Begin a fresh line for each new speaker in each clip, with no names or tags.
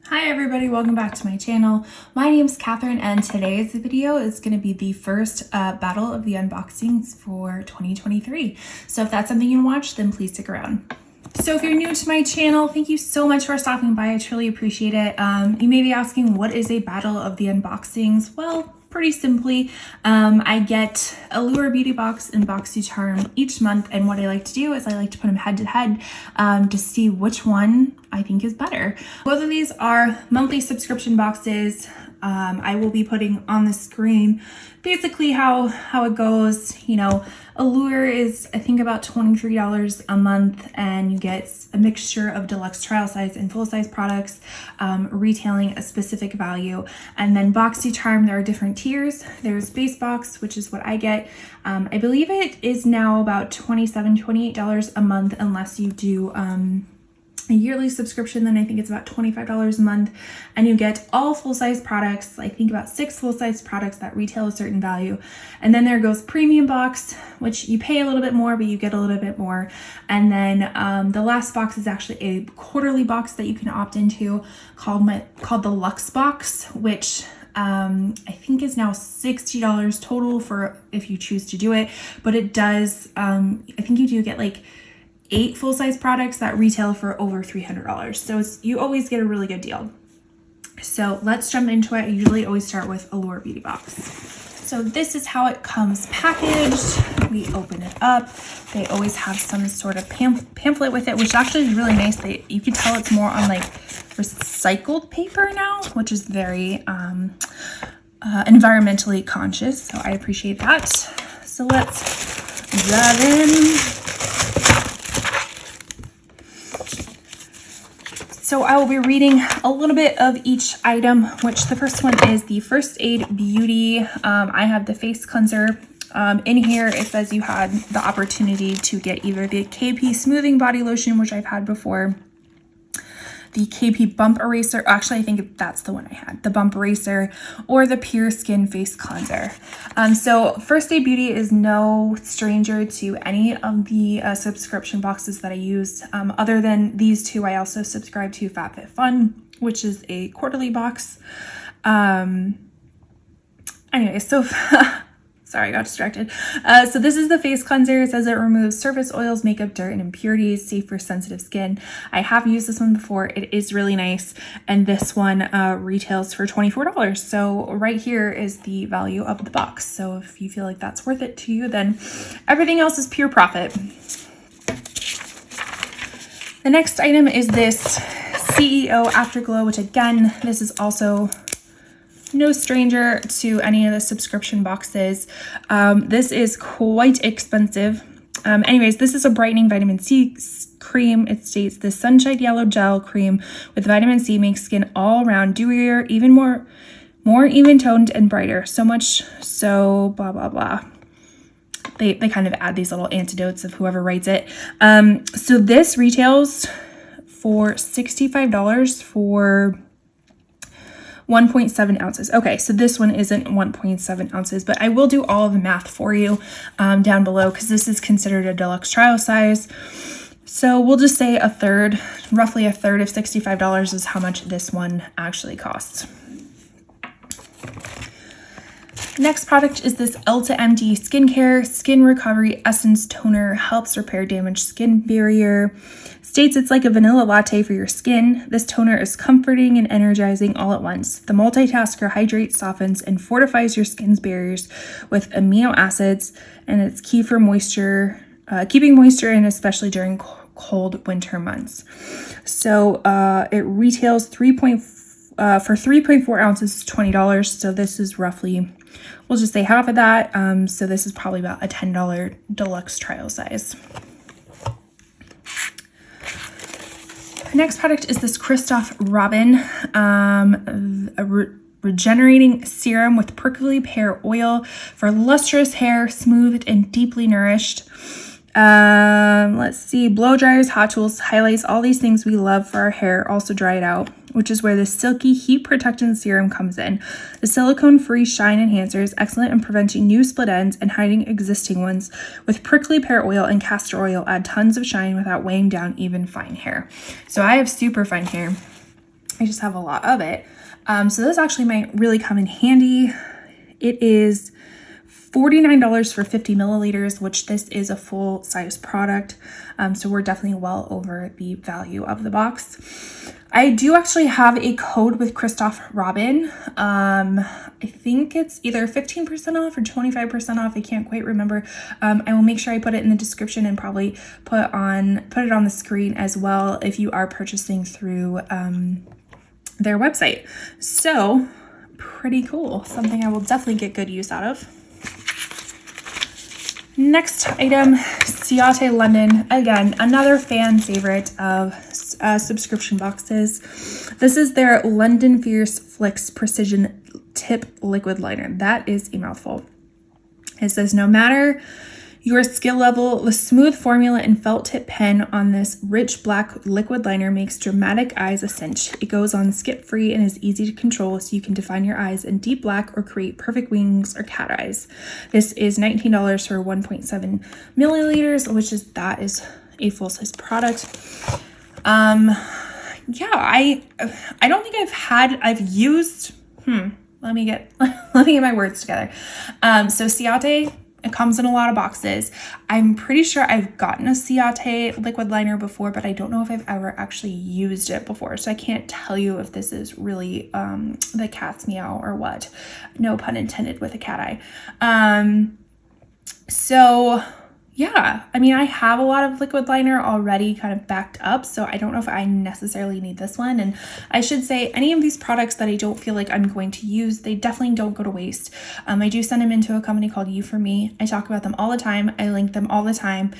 Hi everybody, welcome back to my channel. My name is Catherine and today's video is going to be the first battle of the unboxings for 2023. So if that's something you want to watch, then please stick around. So if you're new to my channel, thank you so much for stopping by. I truly appreciate it. You may be asking, what is a battle of the unboxings? Well, pretty simply, I get Allure beauty box and BoxyCharm each month, and what I like to do is I like to put them head to head to see which one I think is better. Both of these are monthly subscription boxes. I will be putting on the screen basically how it goes. You know, Allure is I think about $23 a month, and you get a mixture of deluxe trial size and full size products, retailing a specific value. And then BoxyCharm, there are different tiers. There's base box, which is what I get. I believe it is now about $28 a month unless you do a yearly subscription. Then I think it's about $25 a month, and you get all full-size products. I think about 6 full-size products that retail a certain value. And then there goes premium box, which you pay a little bit more, but you get a little bit more. And then the last box is actually a quarterly box that you can opt into called the Luxe box, which I think is now $60 total for if you choose to do it. But it does, I think you do get like 8 full-size products that retail for over $300. So you always get a really good deal. So let's jump into it. I usually always start with Allure beauty box. So this is how it comes packaged. We open it up. They always have some sort of pamphlet with it, which actually is really nice. You can tell it's more on like recycled paper now, which is very environmentally conscious. So I appreciate that. So let's dive in. So I will be reading a little bit of each item, which the first one is the First Aid Beauty. I have the face cleanser. In here, it says you had the opportunity to get either the KP Smoothing Body Lotion, which I've had before, the KP Bump Eraser, actually I think that's the one I had, the Bump Eraser, or the Pure Skin Face Cleanser. So First Aid Beauty is no stranger to any of the subscription boxes that I use. Other than these two, I also subscribe to FabFitFun, which is a quarterly box. Anyway, so sorry, I got distracted. So this is the face cleanser. It says it removes surface oils, makeup, dirt, and impurities, safe for sensitive skin. I have used this one before. It is really nice. And this one retails for $24. So right here is the value of the box. So if you feel like that's worth it to you, then everything else is pure profit. The next item is this CEO Afterglow, which again, this is also no stranger to any of the subscription boxes. This is quite expensive. Anyways, this is a brightening vitamin C cream. It states the Sunshine Yellow Gel Cream with vitamin C makes skin all around dewier, even more even toned and brighter. So much so blah blah blah. They kind of add these little antidotes of whoever writes it. So this retails for $65 for 1.7 ounces. Okay, so this one isn't 1.7 ounces, but I will do all of the math for you down below because this is considered a deluxe trial size. So we'll just say roughly a third of $65 is how much this one actually costs. Next product is this L2MD Skincare Skin Recovery Essence Toner. Helps repair damaged skin barrier. States it's like a vanilla latte for your skin. This toner is comforting and energizing all at once. The multitasker hydrates, softens, and fortifies your skin's barriers with amino acids, and it's key for moisture, keeping moisture in, especially during cold winter months. So it retails for 3.4 ounces is $20. So this is roughly, we'll just say half of that. So this is probably about a $10 deluxe trial size. Next product is this Christoph Robin regenerating serum with prickly pear oil for lustrous hair, smoothed and deeply nourished. Let's see, blow dryers, hot tools, highlights, all these things we love for our hair also dry it out, which is where the silky heat protectant serum comes in. The silicone-free shine enhancer is excellent in preventing new split ends and hiding existing ones. With prickly pear oil and castor oil, add tons of shine without weighing down even fine hair. So I have super fine hair. I just have a lot of it. So this actually might really come in handy. It is $49 for 50 milliliters, which this is a full size product. So we're definitely well over the value of the box. I do actually have a code with Christoph Robin. I think it's either 15% off or 25% off. I can't quite remember. I will make sure I put it in the description and probably put it on the screen as well if you are purchasing through their website. So pretty cool. Something I will definitely get good use out of. Next item, Ciate London. Again, another fan favorite of subscription boxes. This is their London Fierce Flicks Precision Tip Liquid Liner. That is a mouthful. It says, no matter your skill level, the smooth formula and felt tip pen on this rich black liquid liner makes dramatic eyes a cinch. It goes on skip free and is easy to control, so you can define your eyes in deep black or create perfect wings or cat eyes. This is $19 for 1.7 milliliters, that is a full size product. Yeah, I don't think I've used, let me get my words together. So Ciate, it comes in a lot of boxes. I'm pretty sure I've gotten a Ciate liquid liner before, but I don't know if I've ever actually used it before. So I can't tell you if this is really the cat's meow or what. No pun intended with a cat eye. So yeah, I mean, I have a lot of liquid liner already kind of backed up, so I don't know if I necessarily need this one. And I should say, any of these products that I don't feel like I'm going to use, they definitely don't go to waste. I do send them into a company called You For Me. I talk about them all the time. I link them all the time.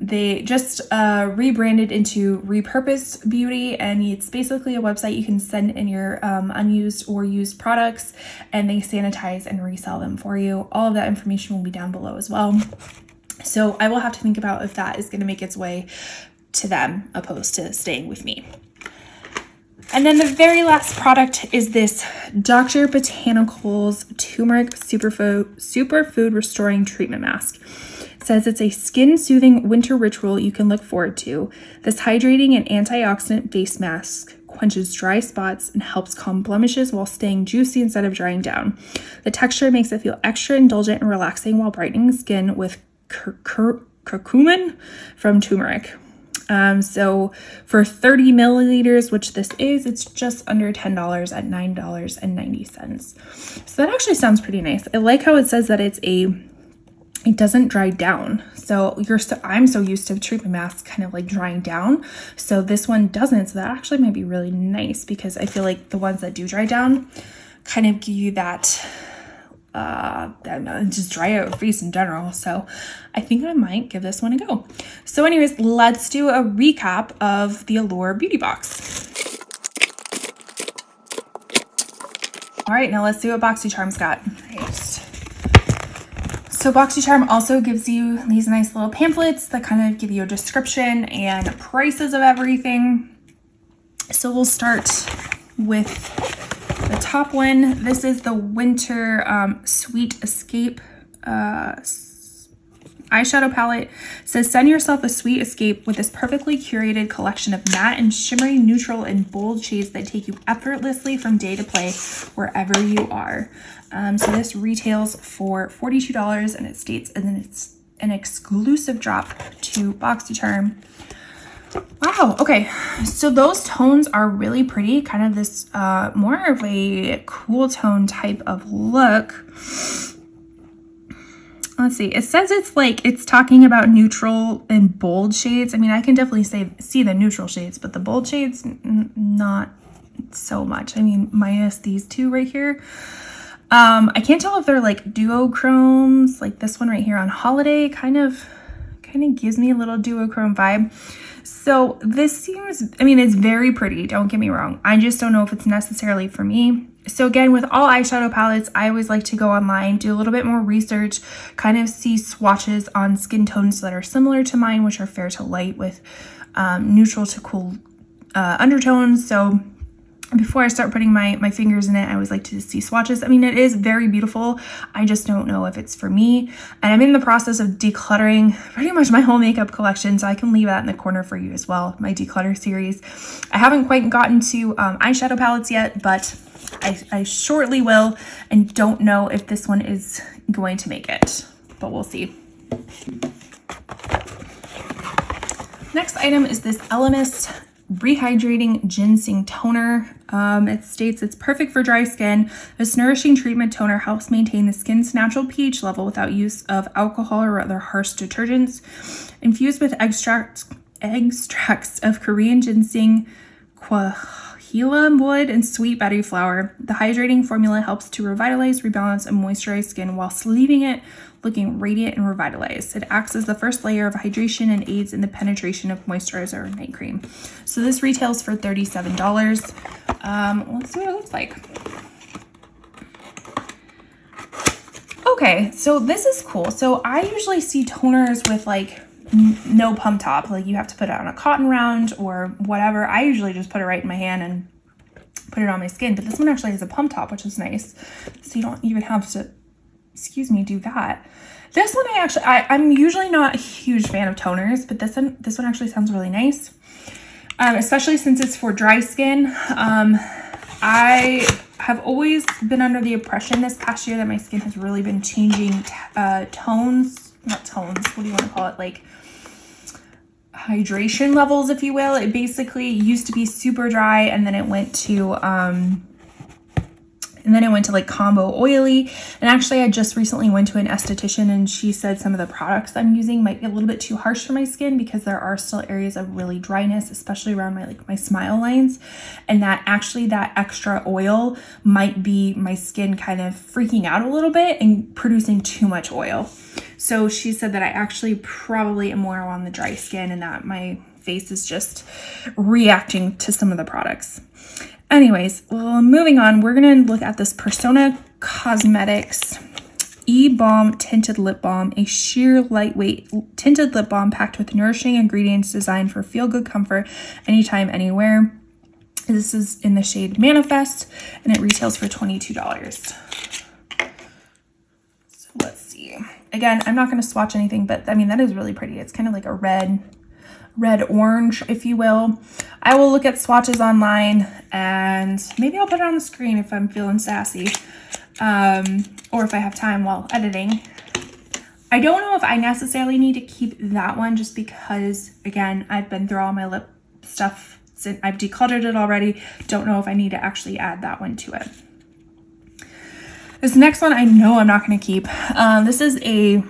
They just rebranded into Repurposed Beauty, and it's basically a website you can send in your unused or used products, and they sanitize and resell them for you. All of that information will be down below as well. So I will have to think about if that is going to make its way to them opposed to staying with me. And then the very last product is this Dr. Botanicals Turmeric Superfood Restoring Treatment Mask. It says it's a skin-soothing winter ritual you can look forward to. This hydrating and antioxidant face mask quenches dry spots and helps calm blemishes while staying juicy instead of drying down. The texture makes it feel extra indulgent and relaxing while brightening skin with curcumin from turmeric. So for 30 milliliters, which this is, it's just under $10 at $9.90. So that actually sounds pretty nice. I like how it says that it doesn't dry down. So I'm so used to treatment masks kind of like drying down. So this one doesn't. So that actually might be really nice, because I feel like the ones that do dry down kind of give you that just dry out your face in general. So I think I might give this one a go. So anyways, let's do a recap of the Allure beauty box. All right, now let's see what BoxyCharm's got. Right. So BoxyCharm also gives you these nice little pamphlets that kind of give you a description and prices of everything. So we'll start with the top one. This is the Winter Sweet Escape eyeshadow palette. It says, send yourself a sweet escape with this perfectly curated collection of matte and shimmery, neutral, and bold shades that take you effortlessly from day to play wherever you are. So this retails for $42, and it states, and then it's an exclusive drop to BoxyCharm. Wow, okay, so those tones are really pretty, kind of this more of a cool tone type of look. Let's see, it says it's talking about neutral and bold shades. I mean, I can definitely see the neutral shades, but the bold shades, not so much. I mean, minus these two right here. I can't tell if they're like duochromes, like this one right here on Holiday, kind of gives me a little duochrome vibe. So this seems, I mean, it's very pretty, don't get me wrong. I just don't know if it's necessarily for me. So again, with all eyeshadow palettes, I always like to go online, do a little bit more research, kind of see swatches on skin tones that are similar to mine, which are fair to light with neutral to cool undertones. So before I start putting my fingers in it, I always like to see swatches. I mean, it is very beautiful. I just don't know if it's for me. And I'm in the process of decluttering pretty much my whole makeup collection, so I can leave that in the corner for you as well, my declutter series. I haven't quite gotten to eyeshadow palettes yet, but I shortly will, and don't know if this one is going to make it, but we'll see. Next item is this Elemis Rehydrating Ginseng Toner. It states it's perfect for dry skin. This nourishing treatment toner helps maintain the skin's natural pH level without use of alcohol or other harsh detergents. Infused with extracts of Korean ginseng, quahila wood, and sweet berry flower, the hydrating formula helps to revitalize, rebalance, and moisturize skin whilst leaving it looking radiant and revitalized. It acts as the first layer of hydration and aids in the penetration of moisturizer or night cream. So this retails for $37. Let's see what it looks like. Okay, so this is cool. So I usually see toners with like no pump top, like you have to put it on a cotton round or whatever. I usually just put it right in my hand and put it on my skin, but this one actually has a pump top, which is nice. So you don't even have to, do that. This one I'm usually not a huge fan of toners, but this one actually sounds really nice. Especially since it's for dry skin. I have always been under the impression this past year that my skin has really been changing tones, not tones, what do you want to call it? Like hydration levels, if you will. It basically used to be super dry, and then it went to like combo oily. And actually I just recently went to an esthetician, and she said some of the products I'm using might be a little bit too harsh for my skin because there are still areas of really dryness, especially around my smile lines, and that actually that extra oil might be my skin kind of freaking out a little bit and producing too much oil. So she said that I actually probably am more on the dry skin, and that my face is just reacting to some of the products. Anyways, well, moving on, we're going to look at this Persona Cosmetics E-Balm Tinted Lip Balm, a sheer lightweight tinted lip balm packed with nourishing ingredients designed for feel-good comfort anytime, anywhere. This is in the shade Manifest, and it retails for $22. So let's see. Again, I'm not going to swatch anything, but I mean, that is really pretty. It's kind of like a red orange, if you will. I will look at swatches online, and maybe I'll put it on the screen if I'm feeling sassy, or if I have time while editing. I don't know if I necessarily need to keep that one, just because, again, I've been through all my lip stuff since I've decluttered it already. Don't know if I need to actually add that one to it. This next one I know I'm not going to keep. This is a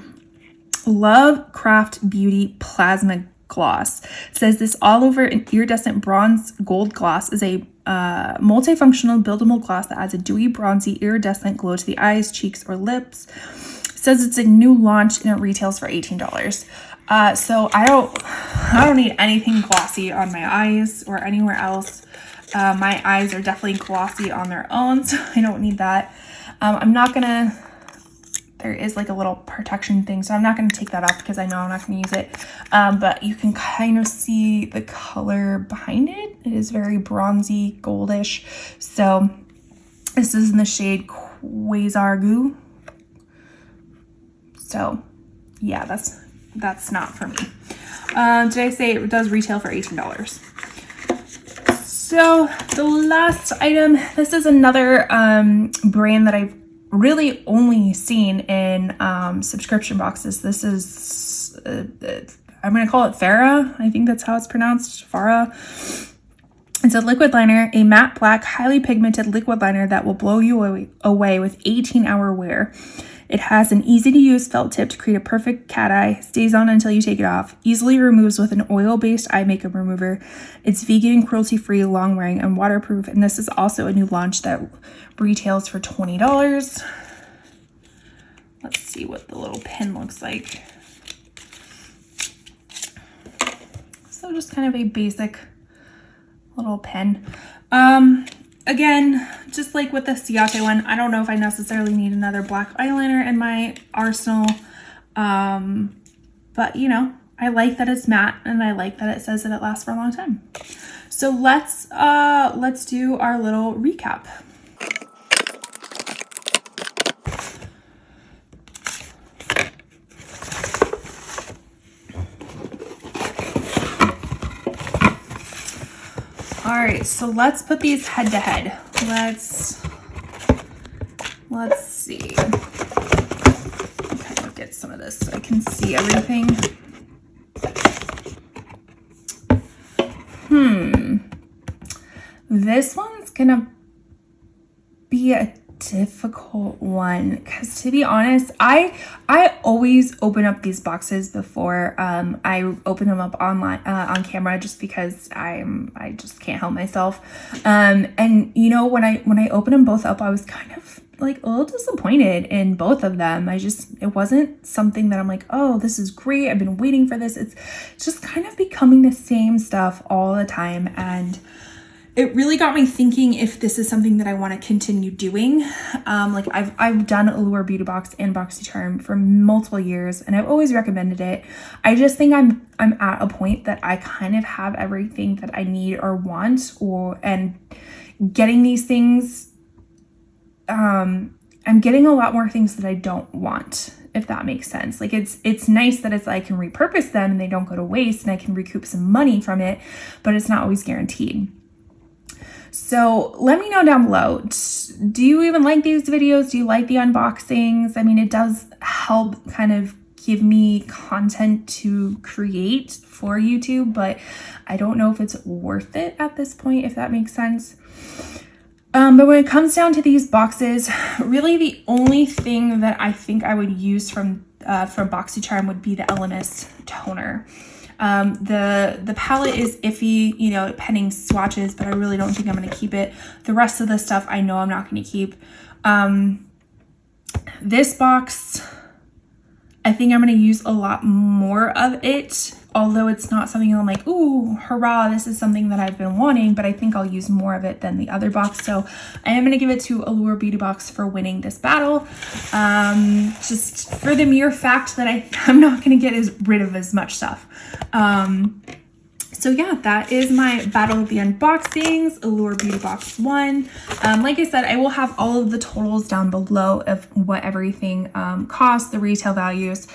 Lovecraft Beauty Plasma Gloss. It says this all over iridescent bronze gold gloss is a multifunctional buildable gloss that adds a dewy bronzy iridescent glow to the eyes, cheeks, or lips. It says it's a new launch, and it retails for $18. So I don't need anything glossy on my eyes or anywhere else. My eyes are definitely glossy on their own, so I don't need that. I'm not gonna, there is like a little protection thing, so I'm not going to take that off because I know I'm not going to use it. But you can kind of see the color behind it. It is very bronzy, goldish. So this is in the shade Quasargu. So yeah, that's not for me. Did I say it does retail for $18? So the last item, this is another brand that I've really only seen in subscription boxes. This is, I'm going to call it Farah. I think that's how it's pronounced, Farah. It's a liquid liner, a matte black, highly pigmented liquid liner that will blow you away with 18-hour wear. It has an easy-to-use felt tip to create a perfect cat eye, stays on until you take it off, easily removes with an oil-based eye makeup remover. It's vegan, cruelty-free, long-wearing, and waterproof, and this is also a new launch that retails for $20. Let's see what the little pin looks like. So just kind of a basic little pen. Again, just like with the Ciate one, I don't know if I necessarily need another black eyeliner in my arsenal. But you know, I like that it's matte, and I like that it says that it lasts for a long time. So let's do our little recap. All right, so let's put these head to head. Let's see. Kind of get some of this so I can see everything. This one's gonna be a difficult one because, to be honest, I always open up these boxes before I open them up online on camera, just because I just can't help myself. And you know, when I opened them both up, I was kind of like a little disappointed in both of them. It wasn't something that I'm like, oh, this is great, I've been waiting for this. It's just kind of becoming the same stuff all the time, and it really got me thinking if this is something that I want to continue doing. Like I've done Allure Beauty Box and BoxyCharm for multiple years, and I've always recommended it. I just think I'm at a point that I kind of have everything that I need or want, and getting these things, I'm getting a lot more things that I don't want, if that makes sense. Like it's nice that I can repurpose them and they don't go to waste and I can recoup some money from it, but it's not always guaranteed. So let me know down below, do you even like these videos? Do you like the unboxings? I mean, it does help kind of give me content to create for YouTube, but I don't know if it's worth it at this point, if that makes sense. But when it comes down to these boxes, really the only thing that I think I would use from BoxyCharm would be the LMS toner. The palette is iffy, you know, pending swatches, but I really don't think I'm going to keep it. The rest of the stuff I know I'm not going to keep. This box, I think I'm going to use a lot more of it, although it's not something I'm like, ooh, hurrah, this is something that I've been wanting, but I think I'll use more of it than the other box. So I am going to give it to Allure Beauty Box for winning this battle. Just for the mere fact that I'm not going to get rid of as much stuff. So yeah, that is my battle of the unboxings, Allure Beauty Box 1. Like I said, I will have all of the totals down below of what everything costs, the retail values,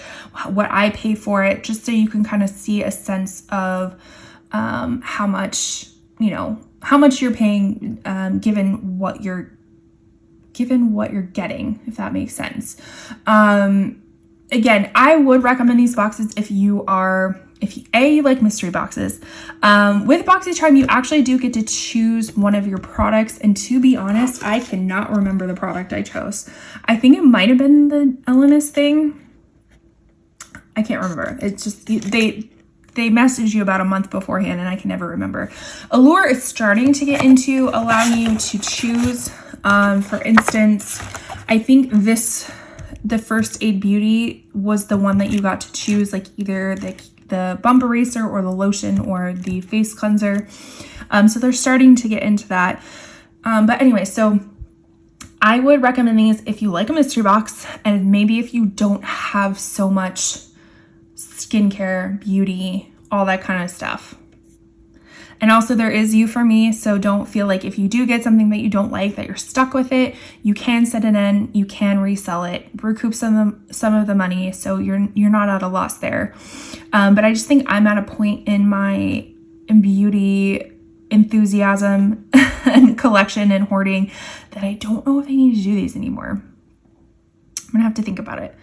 what I pay for it, just so you can kind of see a sense of how much you're paying, given what you're getting, if that makes sense. Again, I would recommend these boxes if you like mystery boxes. With BoxyCharm, you actually do get to choose one of your products, and to be honest, I cannot remember the product I chose. I think it might have been the LMS thing. I can't remember. It's just they message you about a month beforehand, and I can never remember. Allure is starting to get into allowing you to choose. For instance, I think the First Aid Beauty was the one that you got to choose, like either the bump eraser or the lotion or the face cleanser. So they're starting to get into that. But anyway, so I would recommend these if you like a mystery box, and maybe if you don't have so much skincare, beauty, all that kind of stuff. And also there is You For Me, so don't feel like if you do get something that you don't like that you're stuck with it. You can send it in, you can resell it, recoup some of the money, so you're not at a loss there. But I just think I'm at a point in my beauty enthusiasm and collection and hoarding that I don't know if I need to do these anymore. I'm gonna have to think about it.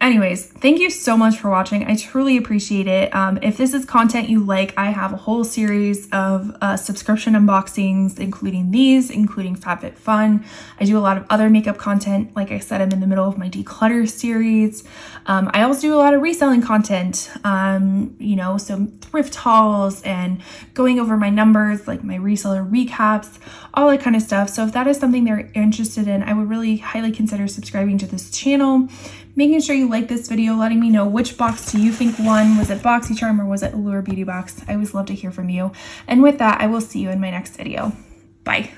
Anyways, thank you so much for watching. I truly appreciate it. If this is content you like, I have a whole series of subscription unboxings, including these, including FabFitFun. I do a lot of other makeup content. Like I said, I'm in the middle of my declutter series. I also do a lot of reselling content, some thrift hauls and going over my numbers, like my reseller recaps, all that kind of stuff. So if that is something they're interested in, I would really highly consider subscribing to this channel. Making sure you like this video, letting me know which box do you think won. Was it BoxyCharm or was it Allure Beauty Box? I always love to hear from you. And with that, I will see you in my next video. Bye.